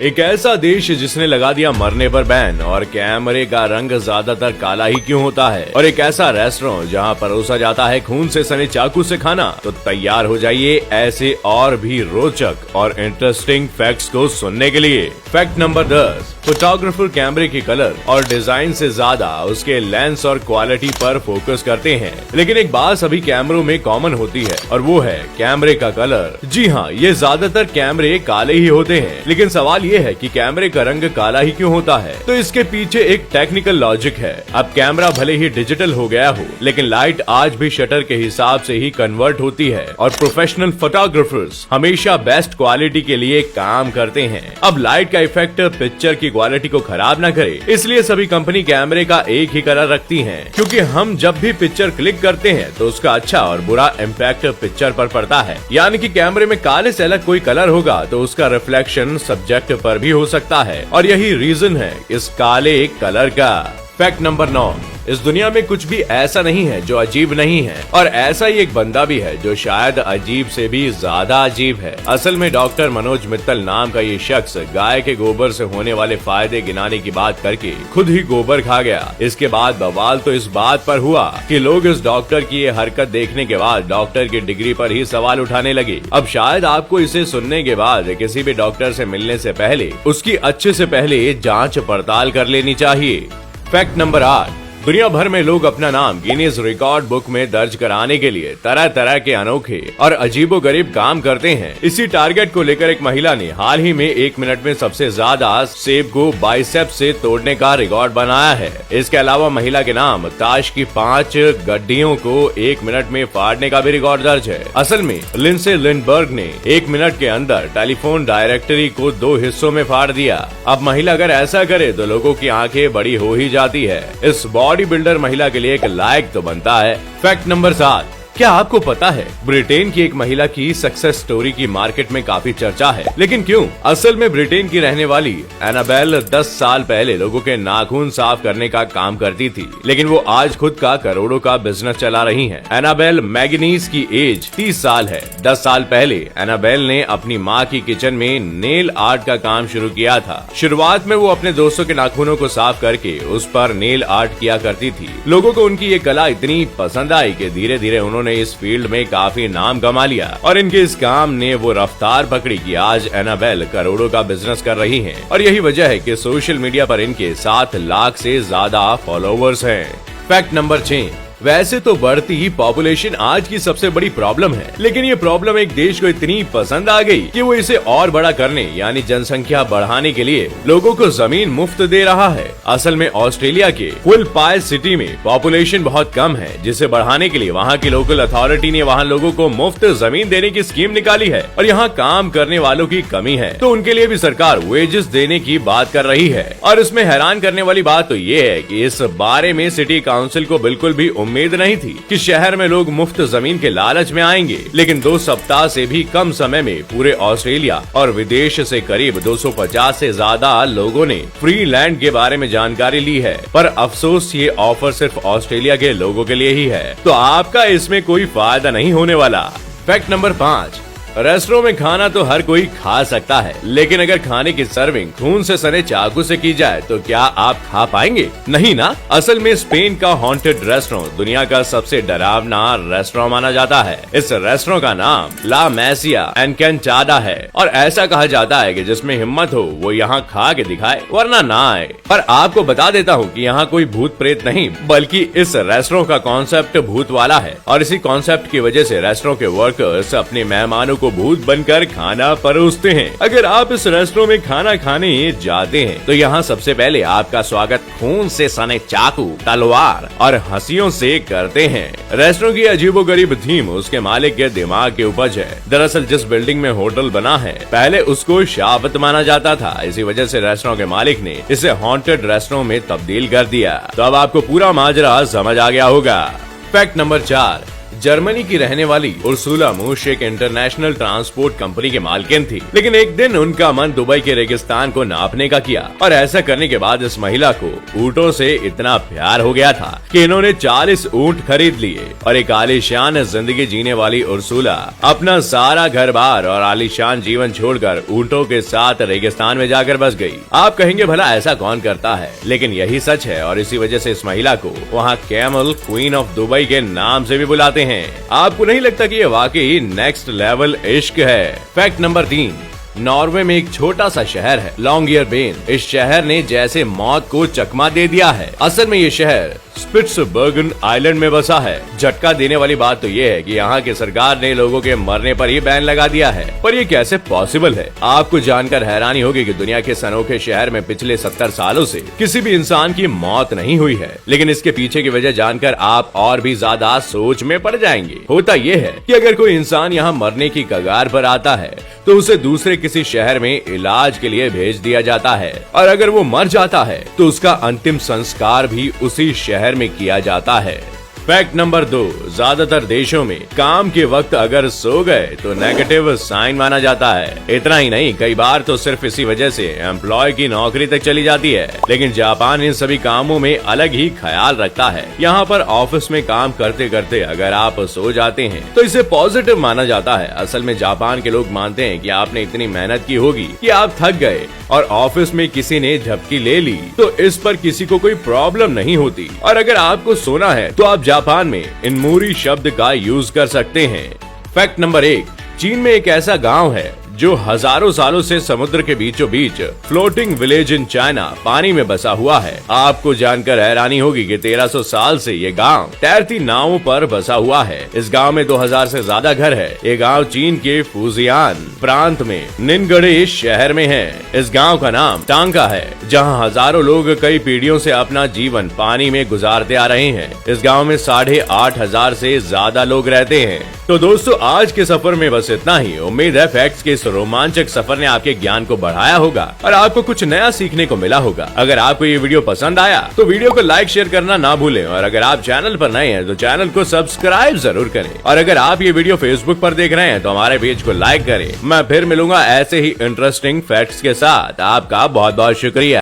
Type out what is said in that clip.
एक ऐसा देश जिसने लगा दिया मरने पर बैन और कैमरे का रंग ज्यादातर काला ही क्यों होता है, और एक ऐसा रेस्टोरेंट जहां परोसा जाता है खून से सने चाकू से खाना। तो तैयार हो जाइए ऐसे और भी रोचक और इंटरेस्टिंग फैक्ट्स को सुनने के लिए। फैक्ट नंबर 10, फोटोग्राफर कैमरे के कलर और डिजाइन से ज्यादा उसके लेंस और क्वालिटी पर फोकस करते हैं, लेकिन एक बात सभी कैमरों में कॉमन होती है और वो है कैमरे का कलर। जी हाँ, ये ज्यादातर कैमरे काले ही होते हैं, लेकिन सवाल ये है कि कैमरे का रंग काला ही क्यों होता है। तो इसके पीछे एक टेक्निकल लॉजिक है। अब कैमरा भले ही डिजिटल हो गया हो, लेकिन लाइट आज भी शटर के हिसाब से ही कन्वर्ट होती है और प्रोफेशनल फोटोग्राफर्स हमेशा बेस्ट क्वालिटी के लिए काम करते हैं। अब लाइट का इफेक्ट पिक्चर की क्वालिटी को खराब न करे, इसलिए सभी कंपनी कैमरे का एक ही कलर रखती हैं, क्योंकि हम जब भी पिक्चर क्लिक करते हैं तो उसका अच्छा और बुरा इम्पैक्ट पिक्चर पर पड़ता है। यानी कि कैमरे में काले से अलग कोई कलर होगा तो उसका रिफ्लेक्शन सब्जेक्ट पर भी हो सकता है, और यही रीजन है इस काले कलर का। फैक्ट नंबर 9, इस दुनिया में कुछ भी ऐसा नहीं है जो अजीब नहीं है, और ऐसा ही एक बंदा भी है जो शायद अजीब से भी ज्यादा अजीब है। असल में डॉक्टर मनोज मित्तल नाम का ये शख्स गाय के गोबर से होने वाले फायदे गिनाने की बात करके खुद ही गोबर खा गया। इसके बाद बवाल तो इस बात पर हुआ कि लोग इस डॉक्टर की ये हरकत देखने के बाद डॉक्टर की डिग्री पर ही सवाल उठाने लगे। अब शायद आपको इसे सुनने के बाद किसी भी डॉक्टर से मिलने से पहले उसकी अच्छे से पहले जाँच पड़ताल कर लेनी चाहिए। फैक्ट नंबर 8, दुनिया भर में लोग अपना नाम गिनीज रिकॉर्ड बुक में दर्ज कराने के लिए तरह तरह के अनोखे और अजीबोगरीब काम करते हैं। इसी टारगेट को लेकर एक महिला ने हाल ही में 1 मिनट में सबसे ज्यादा सेब को बाइसेप्स से तोड़ने का रिकॉर्ड बनाया है। इसके अलावा महिला के नाम ताश की 5 गड्डियों को 1 मिनट में फाड़ने का भी रिकॉर्ड दर्ज है। असल में लिंडसे लिंडबर्ग ने 1 मिनट के अंदर टेलीफोन डायरेक्टरी को 2 हिस्सों में फाड़ दिया। अब महिला अगर ऐसा करे तो लोगों की आंखें बड़ी हो ही जाती है। इस बॉडी बिल्डर महिला के लिए एक लायक तो बनता है। फैक्ट नंबर 7, क्या आपको पता है ब्रिटेन की एक महिला की सक्सेस स्टोरी की मार्केट में काफी चर्चा है, लेकिन क्यों? असल में ब्रिटेन की रहने वाली एनाबेल 10 साल पहले लोगों के नाखून साफ करने का काम करती थी, लेकिन वो आज खुद का करोड़ों का बिजनेस चला रही हैं। एनाबेल मैगनीज की एज 30 साल है। 10 साल पहले एनाबेल ने अपनी माँ की किचन में नेल आर्ट का काम शुरू किया था। शुरुआत में वो अपने दोस्तों के नाखूनों को साफ करके उस पर नेल आर्ट किया करती थी। लोगों को उनकी ये कला इतनी पसंद आई कि धीरे धीरे उन्होंने इस फील्ड में काफी नाम कमा लिया, और इनके इस काम ने वो रफ्तार पकड़ी कि आज एनाबेल करोड़ों का बिजनेस कर रही हैं। और यही वजह है कि सोशल मीडिया पर इनके 7 लाख से ज्यादा फॉलोवर्स हैं। फैक्ट नंबर 6, वैसे तो बढ़ती ही पॉपुलेशन आज की सबसे बड़ी प्रॉब्लम है, लेकिन ये प्रॉब्लम एक देश को इतनी पसंद आ गई कि वो इसे और बड़ा करने यानी जनसंख्या बढ़ाने के लिए लोगों को जमीन मुफ्त दे रहा है। असल में ऑस्ट्रेलिया के फुल पाइल सिटी में पॉपुलेशन बहुत कम है, जिसे बढ़ाने के लिए वहाँ की लोकल अथॉरिटी ने वहाँ लोगों को मुफ्त जमीन देने की स्कीम निकाली है, और यहाँ काम करने वालों की कमी है तो उनके लिए भी सरकार वेजेस देने की बात कर रही है। और इसमें हैरान करने वाली बात तो ये है कि इस बारे में सिटी काउंसिल को बिल्कुल भी उम्मीद नहीं थी कि शहर में लोग मुफ्त जमीन के लालच में आएंगे, लेकिन 2 सप्ताह से भी कम समय में पूरे ऑस्ट्रेलिया और विदेश से करीब 250 से ज्यादा लोगों ने फ्री लैंड के बारे में जानकारी ली है। पर अफसोस ये ऑफर सिर्फ ऑस्ट्रेलिया के लोगों के लिए ही है, तो आपका इसमें कोई फायदा नहीं होने वाला। फैक्ट नंबर 5, रेस्टोरेंट में खाना तो हर कोई खा सकता है, लेकिन अगर खाने की सर्विंग खून से सने चाकू से की जाए तो क्या आप खा पाएंगे? नहीं ना। असल में स्पेन का हॉन्टेड रेस्टोरेंट दुनिया का सबसे डरावना रेस्टोरेंट माना जाता है। इस रेस्टोरेंट का नाम ला मेसिया एनकेंटाडा है, और ऐसा कहा जाता है कि जिसमें हिम्मत हो वो यहाँ खा के दिखाए, वरना ना आए। पर आपको बता देता हूँ कि यहाँ कोई भूत प्रेत नहीं, बल्कि इस रेस्टोरेंट का कॉन्सेप्ट भूत वाला है, और इसी कॉन्सेप्ट की वजह से रेस्टोरेंट के वर्कर्स अपने मेहमानों को भूत बनकर खाना परोसते हैं। अगर आप इस रेस्टोरेंट में खाना खाने जाते हैं तो यहाँ सबसे पहले आपका स्वागत खून से सने चाकू, तलवार और हंसियों से करते हैं। रेस्टोरेंट की अजीबोगरीब थीम उसके मालिक के दिमाग की उपज है। दरअसल जिस बिल्डिंग में होटल बना है पहले उसको शाबत माना जाता था, इसी वजह से रेस्टोरेंट के मालिक ने इसे हॉन्टेड रेस्टोरेंट में तब्दील कर दिया। तो अब आपको पूरा माजरा समझ आ गया होगा। फैक्ट नंबर 4, जर्मनी की रहने वाली उर्सुला मूश एक इंटरनेशनल ट्रांसपोर्ट कंपनी के मालकिन थी, लेकिन एक दिन उनका मन दुबई के रेगिस्तान को नापने का किया और ऐसा करने के बाद इस महिला को ऊँटों से इतना प्यार हो गया था कि इन्होंने 40 ऊँट खरीद लिए और एक आलीशान जिंदगी जीने वाली उर्सुला अपना सारा घर बार और आलीशान जीवन छोड़कर ऊँटों के साथ रेगिस्तान में जाकर बस गई। आप कहेंगे भला ऐसा कौन करता है, लेकिन यही सच है और इसी वजह से इस महिला को वहाँ कैमल क्वीन ऑफ दुबई के नाम से भी बुलाते हैं। आपको नहीं लगता कि ये वाकई नेक्स्ट लेवल इश्क है? फैक्ट नंबर 3, नॉर्वे में एक छोटा सा शहर है लॉन्गियरबेन। इस शहर ने जैसे मौत को चकमा दे दिया है। असल में ये शहर स्पिट्सबर्गन आइलैंड में बसा है। झटका देने वाली बात तो ये है कि यहाँ की सरकार ने लोगों के मरने पर ही बैन लगा दिया है। पर ये कैसे पॉसिबल है? आपको जानकर हैरानी होगी कि दुनिया के इस अनोखे शहर में पिछले 70 सालों से किसी भी इंसान की मौत नहीं हुई है। लेकिन इसके पीछे की वजह जानकर आप और भी ज्यादा सोच में पड़ जाएंगे। होता ये है कि अगर कोई इंसान यहाँ मरने की कगार पर आता है तो उसे दूसरे किसी शहर में इलाज के लिए भेज दिया जाता है और अगर वो मर जाता है तो उसका अंतिम संस्कार भी उसी शहर में किया जाता है। फैक्ट नंबर 2, ज्यादातर देशों में काम के वक्त अगर सो गए तो नेगेटिव साइन माना जाता है। इतना ही नहीं, कई बार तो सिर्फ इसी वजह से एम्प्लॉय की नौकरी तक चली जाती है। लेकिन जापान इन सभी कामों में अलग ही ख्याल रखता है। यहाँ पर ऑफिस में काम करते करते अगर आप सो जाते हैं तो इसे पॉजिटिव माना जाता है। असल में जापान के लोग मानते हैं कि आपने इतनी मेहनत की होगी कि आप थक गए और ऑफिस में किसी ने झपकी ले ली तो इस पर किसी को कोई प्रॉब्लम नहीं होती। और अगर आपको सोना है तो आप जापान में इनमोरी शब्द का यूज कर सकते हैं। फैक्ट नंबर 1, चीन में एक ऐसा गांव है जो हजारों सालों से समुद्र के बीचों बीच फ्लोटिंग विलेज इन चाइना पानी में बसा हुआ है। आपको जानकर हैरानी होगी कि 1300 साल से ये गांव तैरती नावों पर बसा हुआ है। इस गांव में 2000 से ज्यादा घर है। ये गांव चीन के फुजियान प्रांत में निनगढ़े शहर में है। इस गांव का नाम टांका है, जहां हजारों लोग कई पीढ़ियों से अपना जीवन पानी में गुजारते आ रहे हैं। इस गाँव में 8500 से ज्यादा लोग रहते हैं। तो दोस्तों, आज के सफर में बस इतना ही। उम्मीद है फैक्ट्स के इस रोमांचक सफर ने आपके ज्ञान को बढ़ाया होगा और आपको कुछ नया सीखने को मिला होगा। अगर आपको ये वीडियो पसंद आया तो वीडियो को लाइक शेयर करना ना भूलें और अगर आप चैनल पर नए हैं तो चैनल को सब्सक्राइब जरूर करें। और अगर आप ये वीडियो फेसबुक पर देख रहे हैं तो हमारे पेज को लाइक करें। मैं फिर मिलूंगा ऐसे ही इंटरेस्टिंग फैक्ट्स के साथ। आपका बहुत बहुत शुक्रिया।